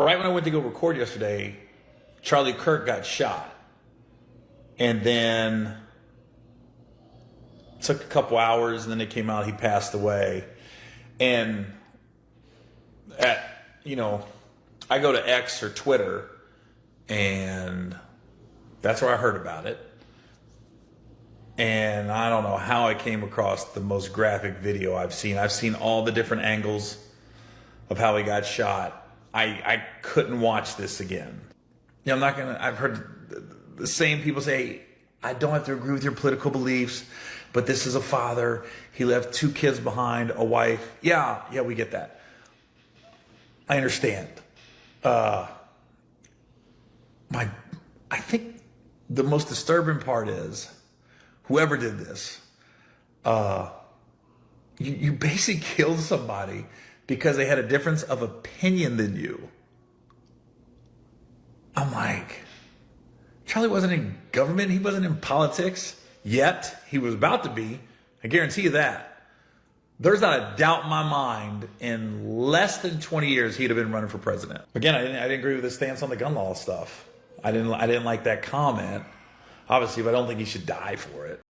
right when I went to go record yesterday, Charlie Kirk got shot. And then it took a couple hours, and then it came out he passed away. And I go to X or Twitter, and that's where I heard about it. And I don't know how I came across the most graphic video I've seen. I've seen all the different angles of how he got shot. I couldn't watch this again. I've heard the same people say, I don't have to agree with your political beliefs, but this is a father. He left 2 kids behind, a wife. Yeah, we get that. I understand. I think the most disturbing part is whoever did this, you basically killed somebody because they had a difference of opinion than you. I'm like, Charlie wasn't in government. He wasn't in politics yet. He was about to be. I guarantee you that. There's not a doubt in my mind in less than 20 years he'd have been running for president. Again, I didn't agree with his stance on the gun law stuff. I didn't like that comment, obviously, but I don't think he should die for it.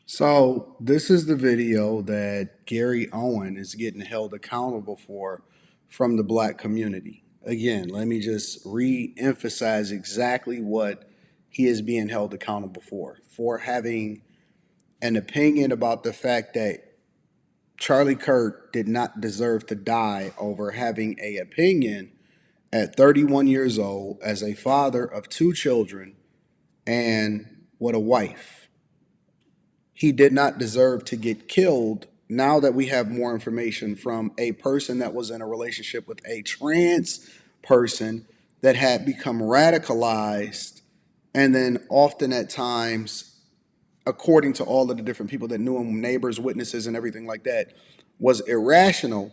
So this is the video that Gary Owen is getting held accountable for from the black community. Again, let me just re-emphasize exactly what he is being held accountable for having an opinion about the fact that Charlie Kirk did not deserve to die over having an opinion at 31 years old as a father of 2 children and with a wife. He did not deserve to get killed. Now that we have more information from a person that was in a relationship with a trans person that had become radicalized, and then often at times, according to all of the different people that knew him, neighbors, witnesses, and everything like that, was irrational,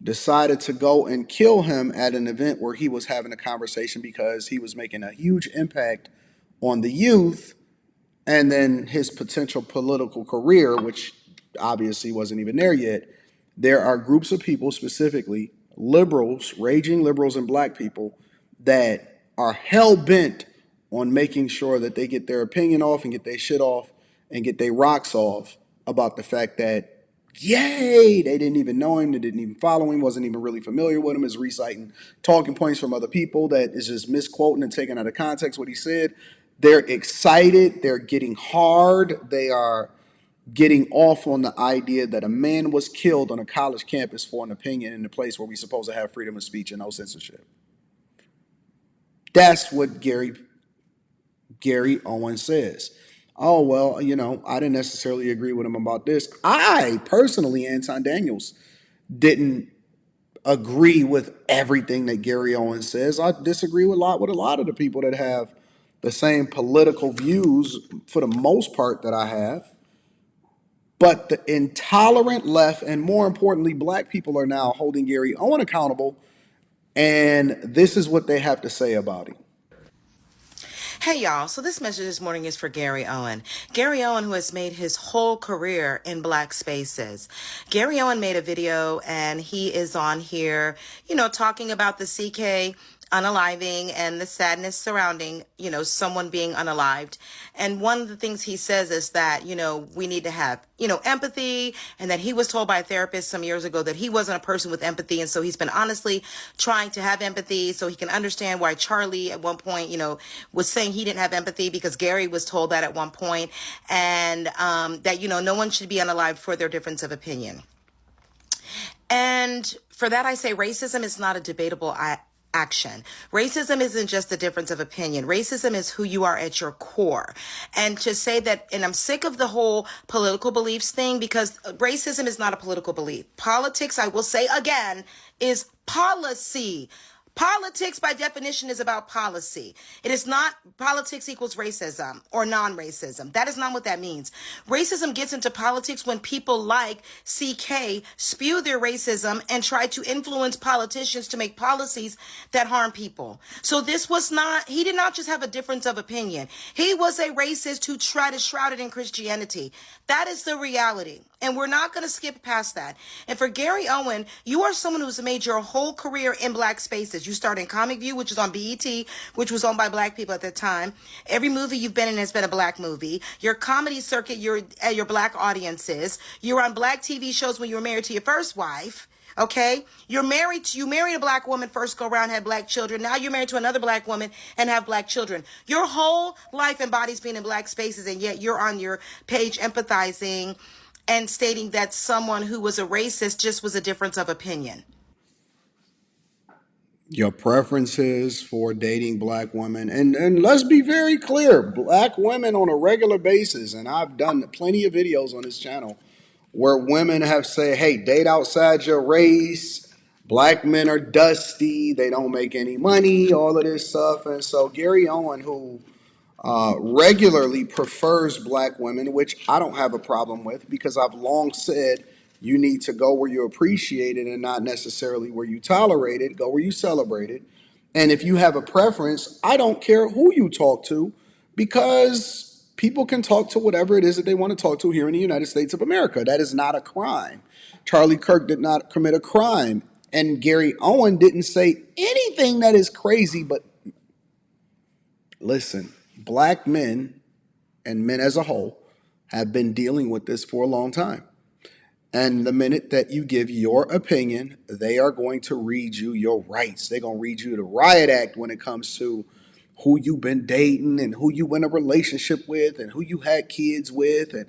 decided to go and kill him at an event where he was having a conversation because he was making a huge impact on the youth and then his potential political career, which obviously wasn't even there yet. There are groups of people, specifically liberals, raging liberals and black people, that are hell-bent on making sure that they get their opinion off and get their shit off and get their rocks off about the fact that, yay, they didn't even know him, they didn't even follow him, wasn't even really familiar with him, is reciting talking points from other people that is just misquoting and taking out of context what he said. They're excited, they're getting hard, they are getting off on the idea that a man was killed on a college campus for an opinion in a place where we're supposed to have freedom of speech and no censorship. That's what Gary Owen says. Oh, well, I didn't necessarily agree with him about this. I personally, Anton Daniels, didn't agree with everything that Gary Owen says. I disagree with a lot of the people that have the same political views for the most part that I have. But the intolerant left, and more importantly, black people, are now holding Gary Owen accountable. And this is what they have to say about him. Hey y'all, so this message this morning is for Gary Owen. Gary Owen, who has made his whole career in black spaces. Gary Owen made a video and he is on here, talking about the CK unaliving and the sadness surrounding, someone being unalived. And one of the things he says is that, we need to have, empathy, and that he was told by a therapist some years ago that he wasn't a person with empathy. And so he's been honestly trying to have empathy so he can understand why Charlie at one point, was saying he didn't have empathy because Gary was told that at one point, and that, no one should be unalived for their difference of opinion. And for that, I say racism is not a debatable action. Racism isn't just a difference of opinion. Racism is who you are at your core. And to say that, and I'm sick of the whole political beliefs thing, because racism is not a political belief. Politics, I will say again, is policy. Politics, by definition, is about policy. It is not politics equals racism or non-racism. That is not what that means. Racism gets into politics when people like CK spew their racism and try to influence politicians to make policies that harm people. So he did not just have a difference of opinion. He was a racist who tried to shroud it in Christianity. That is the reality. And we're not going to skip past that. And for Gary Owen, you are someone who's made your whole career in black spaces. You started in Comic View, which was on BET, which was owned by black people at the time. Every movie you've been in has been a black movie. Your comedy circuit, your black audiences. You were on black TV shows when you were married to your first wife. Okay, you married a black woman first go around, had black children. Now you're married to another black woman and have black children. Your whole life embodies being in black spaces, and yet you're on your page empathizing and stating that someone who was a racist just was a difference of opinion. Your preferences for dating black women, and let's be very clear, black women on a regular basis, and I've done plenty of videos on this channel where women have said, hey, date outside your race, black men are dusty, they don't make any money, all of this stuff. And so Gary Owen, who regularly prefers black women, which I don't have a problem with, because I've long said you need to go where you're appreciated and not necessarily where you tolerate it. Go where you celebrate it. And if you have a preference, I don't care who you talk to, because people can talk to whatever it is that they want to talk to here in the United States of America. That is not a crime. Charlie Kirk did not commit a crime. And Gary Owen didn't say anything that is crazy, but listen, black men and men as a whole have been dealing with this for a long time. And the minute that you give your opinion, they are going to read you your rights. They're going to read you the riot act when it comes to who you've been dating and who you in a relationship with and who you had kids with. And,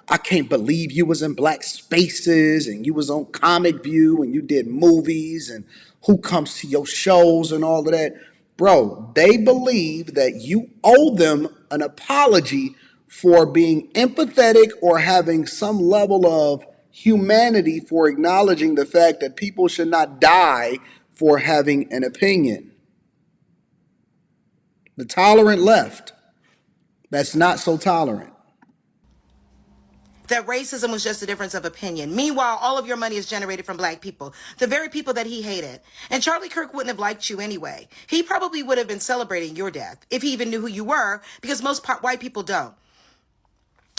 I can't believe you was in black spaces and you was on Comic View and you did movies and who comes to your shows and all of that. Bro, they believe that you owe them an apology for being empathetic or having some level of humanity for acknowledging the fact that people should not die for having an opinion. The tolerant left, that's not so tolerant. That racism was just a difference of opinion. Meanwhile, all of your money is generated from black people, the very people that he hated. And Charlie Kirk wouldn't have liked you anyway. He probably would have been celebrating your death if he even knew who you were, because most white people don't.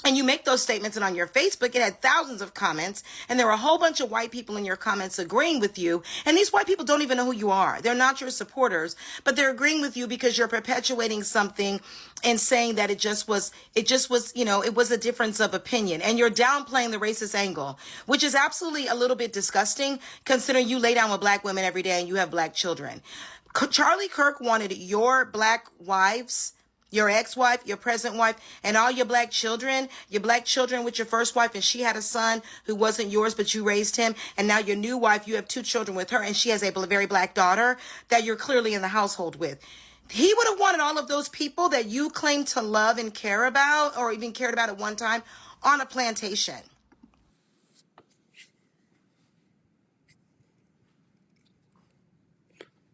And you make those statements, and on your Facebook, it had thousands of comments, and there were a whole bunch of white people in your comments agreeing with you. And these white people don't even know who you are. They're not your supporters, but they're agreeing with you because you're perpetuating something and saying that it was, it was a difference of opinion. And you're downplaying the racist angle, which is absolutely a little bit disgusting, considering you lay down with black women every day and you have black children. Charlie Kirk wanted your black wives, your ex-wife, your present wife, and all your black children with your first wife, and she had a son who wasn't yours, but you raised him, and now your new wife, you have 2 children with her, and she has a very black daughter that you're clearly in the household with. He would have wanted all of those people that you claim to love and care about, or even cared about at one time, on a plantation.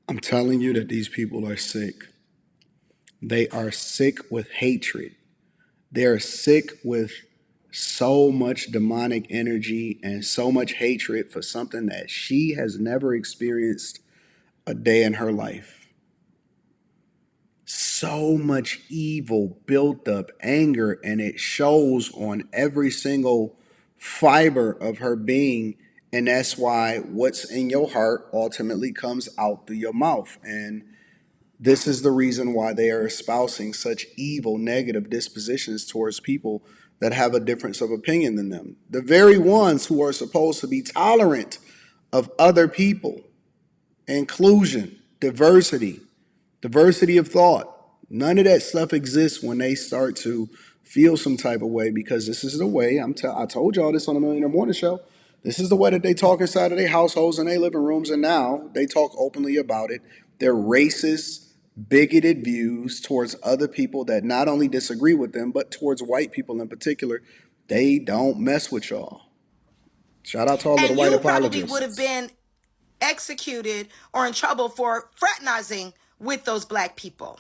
I'm telling you that these people are sick. They are sick with hatred. They're sick with so much demonic energy and so much hatred for something that she has never experienced a day in her life. So much evil built up, anger, and it shows on every single fiber of her being. And that's why what's in your heart ultimately comes out through your mouth. And this is the reason why they are espousing such evil, negative dispositions towards people that have a difference of opinion than them. The very ones who are supposed to be tolerant of other people, inclusion, diversity of thought. None of that stuff exists when they start to feel some type of way, because this is the way, I told y'all this on the Millionaire Morning Show. This is the way that they talk inside of their households and their living rooms, and now they talk openly about it. They're racist, bigoted views towards other people that not only disagree with them, but towards white people in particular. They don't mess with y'all. Shout out to all of the And white you probably apologists. would have been executed or in trouble for fraternizing with those black people.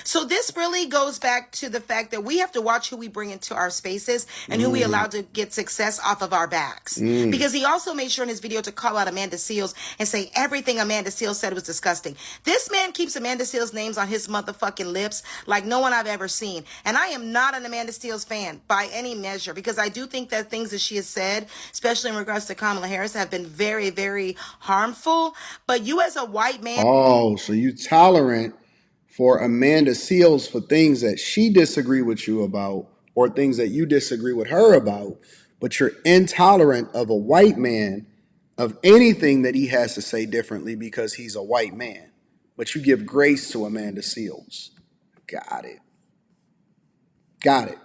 So this really goes back to the fact that we have to watch who we bring into our spaces and who we allow to get success off of our backs. Because he also made sure in his video to call out Amanda Seales and say everything Amanda Seales said was disgusting. This man keeps Amanda Seales' names on his motherfucking lips like no one I've ever seen. And I am not an Amanda Seales fan by any measure, because I do think that things that she has said, especially in regards to Kamala Harris, have been very, very harmful. But you as a white man... Oh, so you tolerant for Amanda Seales for things that she disagree with you about or things that you disagree with her about, but you're intolerant of a white man of anything that he has to say differently because he's a white man. But you give grace to Amanda Seales. Got it. Got it.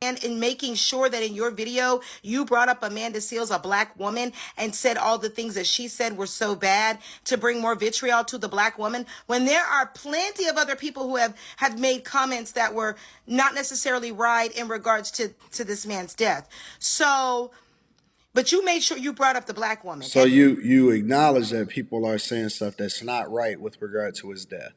And in making sure that in your video, you brought up Amanda Seales, a black woman, and said all the things that she said were so bad to bring more vitriol to the black woman, when there are plenty of other people who have made comments that were not necessarily right in regards to this man's death. So, but you made sure you brought up the black woman. So you acknowledge that people are saying stuff that's not right with regard to his death.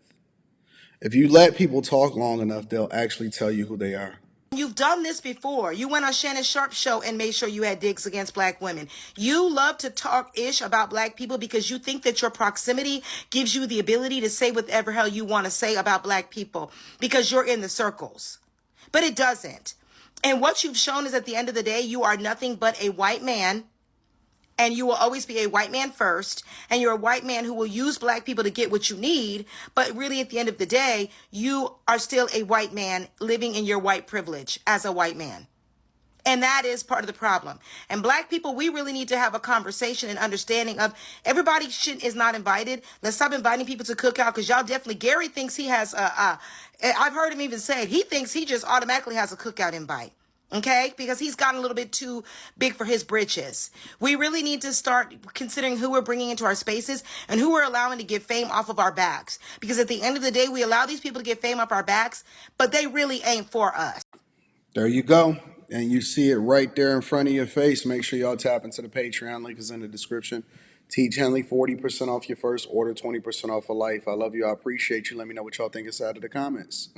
If you let people talk long enough, they'll actually tell you who they are. You've done this before. You went on Shannon Sharp's show and made sure you had digs against black women. You love to talk ish about black people because you think that your proximity gives you the ability to say whatever hell you want to say about black people because you're in the circles. But it doesn't. And what you've shown is at the end of the day, you are nothing but a white man. And you will always be a white man first. And you're a white man who will use black people to get what you need. But really, at the end of the day, you are still a white man living in your white privilege as a white man. And that is part of the problem. And black people, we really need to have a conversation and understanding of everybody is not invited. Let's stop inviting people to cookout, because y'all definitely, Gary thinks he has I've heard him even say it. He thinks he just automatically has a cookout invite. Okay, because he's gotten a little bit too big for his britches. We really need to start considering who we're bringing into our spaces and who we're allowing to get fame off of our backs. Because at the end of the day, we allow these people to get fame off our backs, but they really ain't for us. There you go. And you see it right there in front of your face. Make sure y'all tap into the Patreon. Link is in the description. Teach Henley, 40% off your first order, 20% off for life. I love you. I appreciate you. Let me know what y'all think inside of the comments.